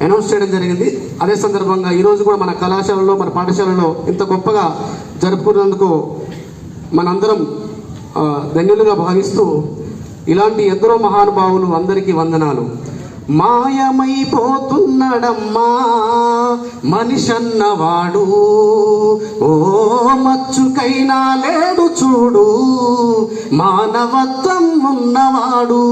Announce చేయడం జరిగింది. అదే సందర్భంగా ఈరోజు కూడా మన కళాశాలలో మన పాఠశాలలో ఇంత గొప్పగా జరుపుకున్నందుకు మనందరం ధన్యులుగా భావిస్తూ ఇలాంటి ఎందరో మహానుభావులు అందరికీ వందనాలు. మాయమైపోతున్నడమ్మా మనిషన్నవాడు, ఓ మచ్చుకైనా లేడు చూడు మానవత్వం ఉన్నవాడు.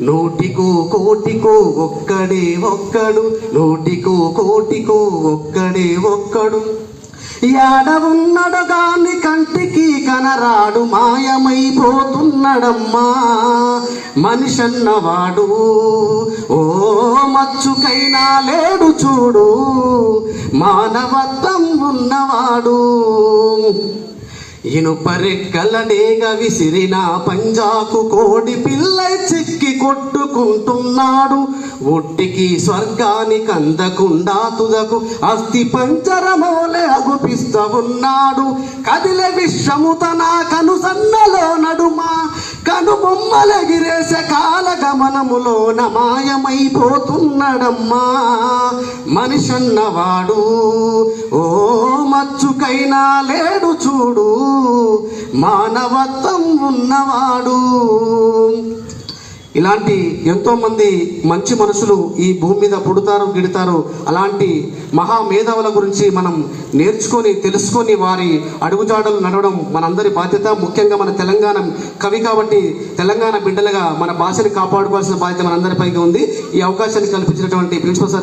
నూటికో కోటికో ఒక్కడే ఒక్కడు, నూటికో కోటికో ఒక్కడే ఒక్కడు. యాడ ఉన్నడు గాని కంటికి కనరాడు, మాయమైపోతున్నడమ్మా మనిషన్నవాడు, ఓ మచ్చుకైనా లేడు చూడు మానవత్వం ఉన్నవాడు. ఇనుపరెక్కలనేగ విసిరిన పంజాకు కోడి పిల్లై చిక్కి కొట్టుకుంటున్నాడు. ఒట్టికి స్వర్గానికి అందకుండా తుదకు అస్థి పంచరమోలే అగుపిస్తూ ఉన్నాడు. కదిలే విశ్వము తన కనుసన్నలో నడుమా కనుబొమ్మలెగిరేసే కాల గమనములోన మాయమైపోతున్నడమ్మా మనిషన్నవాడు, ఓ మచ్చుకైనా లేడు చూడు మానవత్వం ఉన్నవాడు. ఇలాంటి ఎంతోమంది మంచి మనుషులు ఈ భూమి మీద పుడతారు గిడతారు. అలాంటి మహామేధావుల గురించి మనం నేర్చుకొని తెలుసుకొని వారి అడుగుజాడలు నడవడం మనందరి బాధ్యత. ముఖ్యంగా మన తెలంగాణ కవి కాబట్టి తెలంగాణ బిడ్డలుగా మన భాషని కాపాడుకోవాల్సిన బాధ్యత మనందరిపైకి ఉంది. ఈ అవకాశాన్ని కల్పించినటువంటి ప్రిన్సిపల్ సార్